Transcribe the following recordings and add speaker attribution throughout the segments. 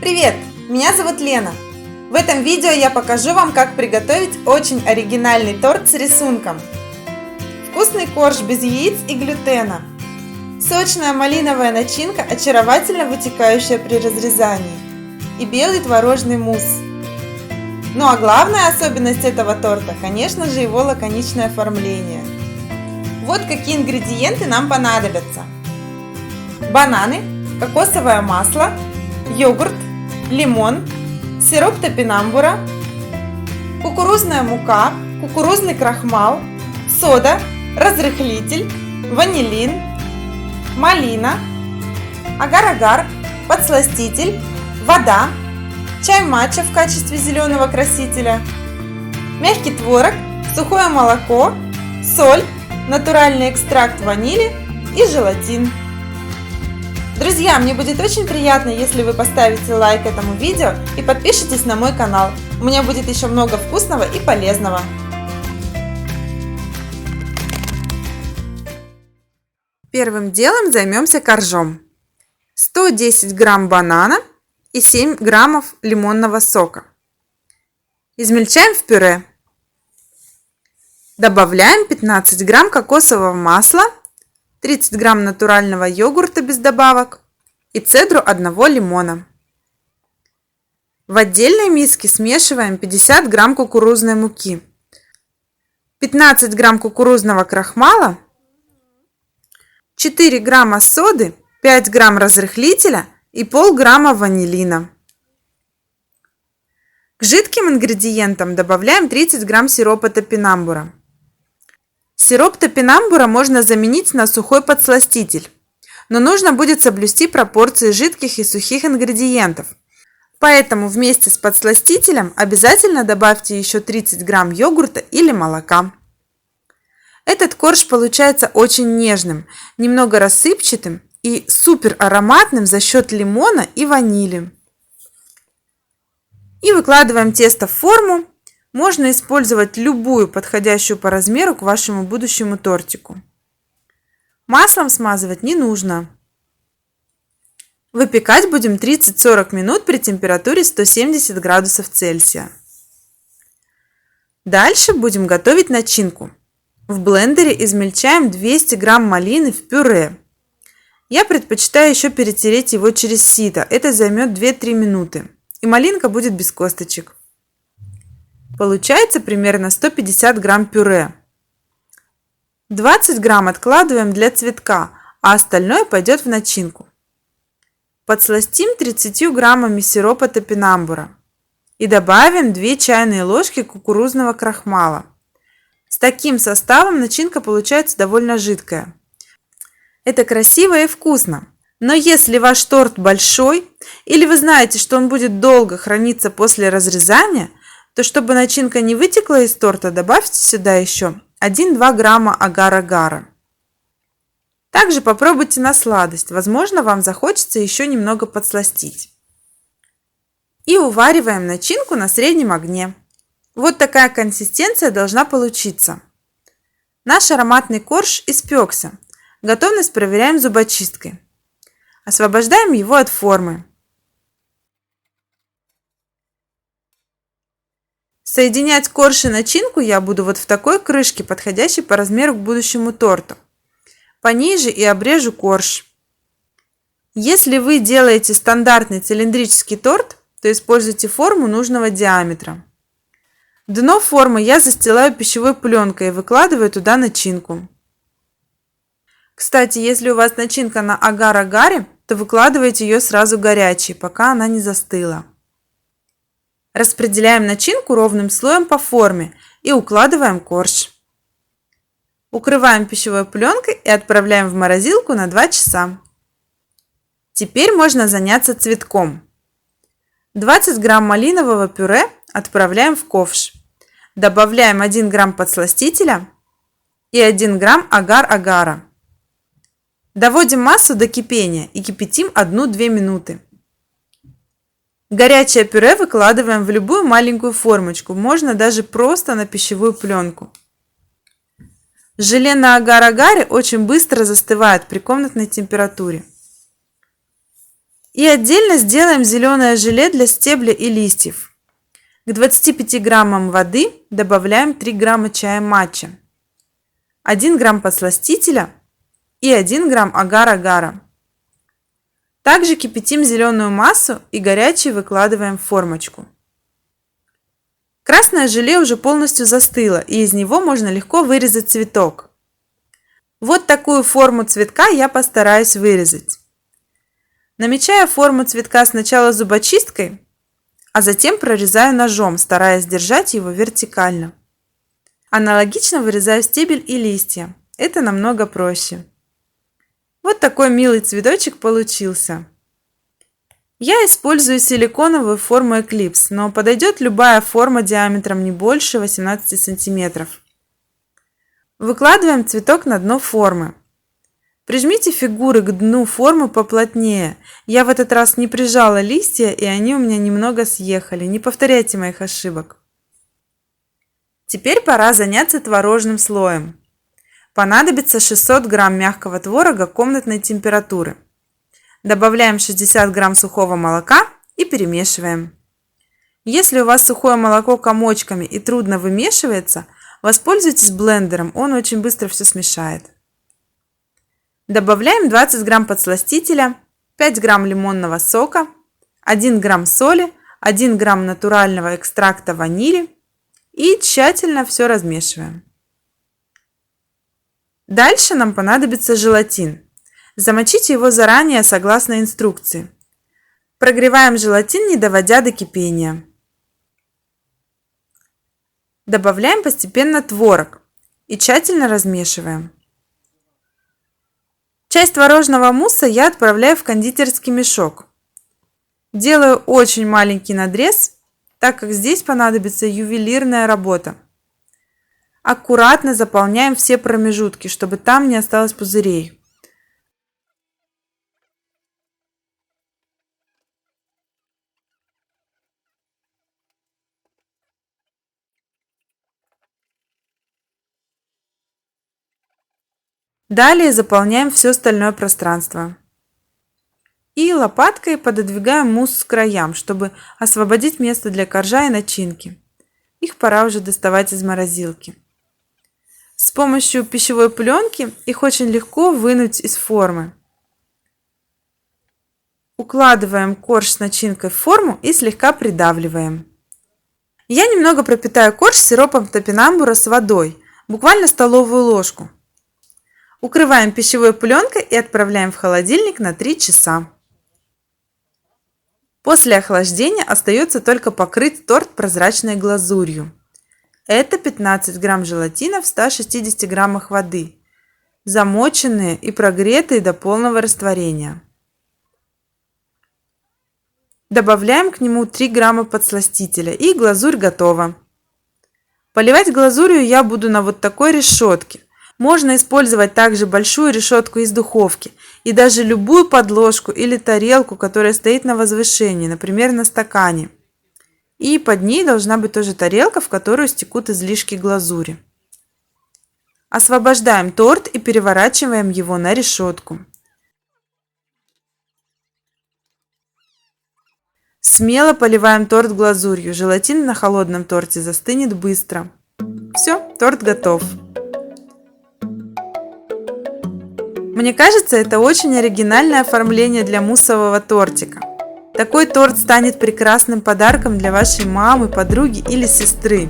Speaker 1: Привет! Меня зовут Лена. В этом видео я покажу вам, как приготовить очень оригинальный торт с рисунком. Вкусный корж без яиц и глютена. Сочная малиновая начинка, очаровательно вытекающая при разрезании. И белый творожный мусс. Ну а главная особенность этого торта, конечно же, его лаконичное оформление. Вот какие ингредиенты нам понадобятся. Бананы, кокосовое масло, йогурт, лимон, сироп топинамбура, кукурузная мука, кукурузный крахмал, сода, разрыхлитель, ванилин, малина, агар-агар, подсластитель, вода, чай матча в качестве зеленого красителя, мягкий творог, сухое молоко, соль, натуральный экстракт ванили и желатин. Друзья, мне будет очень приятно, если вы поставите лайк этому видео и подпишитесь на мой канал. У меня будет еще много вкусного и полезного. Первым делом займемся коржом. 110 грамм банана и 7 граммов лимонного сока. Измельчаем в пюре. Добавляем 15 грамм кокосового масла, 30 грамм натурального йогурта без добавок и цедру одного лимона. В отдельной миске смешиваем 50 грамм кукурузной муки, 15 грамм кукурузного крахмала, 4 грамма соды, 5 грамм разрыхлителя и пол-грамма ванилина. К жидким ингредиентам добавляем 30 грамм сиропа топинамбура. Сироп топинамбура можно заменить на сухой подсластитель, но нужно будет соблюсти пропорции жидких и сухих ингредиентов. Поэтому вместе с подсластителем обязательно добавьте еще 30 грамм йогурта или молока. Этот корж получается очень нежным, немного рассыпчатым и супер ароматным за счет лимона и ванили. И выкладываем тесто в форму. Можно использовать любую подходящую по размеру к вашему будущему тортику. Маслом смазывать не нужно. Выпекать будем 30-40 минут при температуре 170 градусов Цельсия. Дальше будем готовить начинку. В блендере измельчаем 200 грамм малины в пюре. Я предпочитаю еще перетереть его через сито. Это займет 2-3 минуты. И малинка будет без косточек. Получается примерно 150 грамм пюре. 20 грамм откладываем для цветка, а остальное пойдет в начинку. Подсластим 30 граммами сиропа топинамбура и добавим 2 чайные ложки кукурузного крахмала. С таким составом начинка получается довольно жидкая. Это красиво и вкусно. Но если ваш торт большой или вы знаете, что он будет долго храниться после разрезания, то чтобы начинка не вытекла из торта, добавьте сюда еще 1-2 грамма агар-агара. Также попробуйте на сладость, возможно, вам захочется еще немного подсластить. И увариваем начинку на среднем огне. Вот такая консистенция должна получиться. Наш ароматный корж испекся. Готовность проверяем зубочисткой. Освобождаем его от формы. Соединять корж и начинку я буду вот в такой крышке, подходящей по размеру к будущему торту. Пониже и обрежу корж. Если вы делаете стандартный цилиндрический торт, то используйте форму нужного диаметра. Дно формы я застилаю пищевой пленкой и выкладываю туда начинку. Кстати, если у вас начинка на агар-агаре, то выкладывайте ее сразу горячей, пока она не застыла. Распределяем начинку ровным слоем по форме и укладываем корж. Укрываем пищевой пленкой и отправляем в морозилку на 2 часа. Теперь можно заняться цветком. 20 грамм малинового пюре отправляем в ковш. Добавляем 1 грамм подсластителя и 1 грамм агар-агара. Доводим массу до кипения и кипятим 1-2 минуты. Горячее пюре выкладываем в любую маленькую формочку, можно даже просто на пищевую пленку. Желе на агар-агаре очень быстро застывает при комнатной температуре. И отдельно сделаем зеленое желе для стебля и листьев. К 25 граммам воды добавляем 3 грамма чая матча, 1 грамм подсластителя и 1 грамм агар-агара. Также кипятим зеленую массу и горячее выкладываем в формочку. Красное желе уже полностью застыло, и из него можно легко вырезать цветок. Вот такую форму цветка я постараюсь вырезать. Намечаю форму цветка сначала зубочисткой, а затем прорезаю ножом, стараясь держать его вертикально. Аналогично вырезаю стебель и листья. Это намного проще. Вот такой милый цветочек получился. Я использую силиконовую форму Eclipse, но подойдет любая форма диаметром не больше 18 см. Выкладываем цветок на дно формы. Прижмите фигуры к дну формы поплотнее. Я в этот раз не прижала листья, и они у меня немного съехали. Не повторяйте моих ошибок. Теперь пора заняться творожным слоем. Понадобится 600 грамм мягкого творога комнатной температуры. Добавляем 60 грамм сухого молока и перемешиваем. Если у вас сухое молоко комочками и трудно вымешивается, воспользуйтесь блендером, он очень быстро все смешает. Добавляем 20 грамм подсластителя, 5 грамм лимонного сока, 1 грамм соли, 1 грамм натурального экстракта ванили и тщательно все размешиваем. Дальше нам понадобится желатин. Замочите его заранее согласно инструкции. Прогреваем желатин, не доводя до кипения. Добавляем постепенно творог и тщательно размешиваем. Часть творожного мусса я отправляю в кондитерский мешок. Делаю очень маленький надрез, так как здесь понадобится ювелирная работа. Аккуратно заполняем все промежутки, чтобы там не осталось пузырей. Далее заполняем все остальное пространство. И лопаткой пододвигаем мусс к краям, чтобы освободить место для коржа и начинки. Их пора уже доставать из морозилки. С помощью пищевой пленки их очень легко вынуть из формы. Укладываем корж с начинкой в форму и слегка придавливаем. Я немного пропитаю корж сиропом топинамбура с водой, буквально столовую ложку. Укрываем пищевой пленкой и отправляем в холодильник на 3 часа. После охлаждения остается только покрыть торт прозрачной глазурью. Это 15 грамм желатина в 160 граммах воды, замоченные и прогретые до полного растворения. Добавляем к нему 3 грамма подсластителя, и глазурь готова. Поливать глазурью я буду на вот такой решетке. Можно использовать также большую решетку из духовки и даже любую подложку или тарелку, которая стоит на возвышении, например, на стакане. И под ней должна быть тоже тарелка, в которую стекут излишки глазури. Освобождаем торт и переворачиваем его на решетку. Смело поливаем торт глазурью. Желатин на холодном торте застынет быстро. Все, торт готов. Мне кажется, это очень оригинальное оформление для муссового тортика. Такой торт станет прекрасным подарком для вашей мамы, подруги или сестры.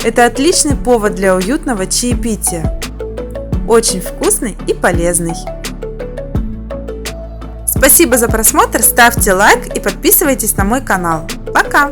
Speaker 1: Это отличный повод для уютного чаепития. Очень вкусный и полезный. Спасибо за просмотр, ставьте лайк и подписывайтесь на мой канал. Пока!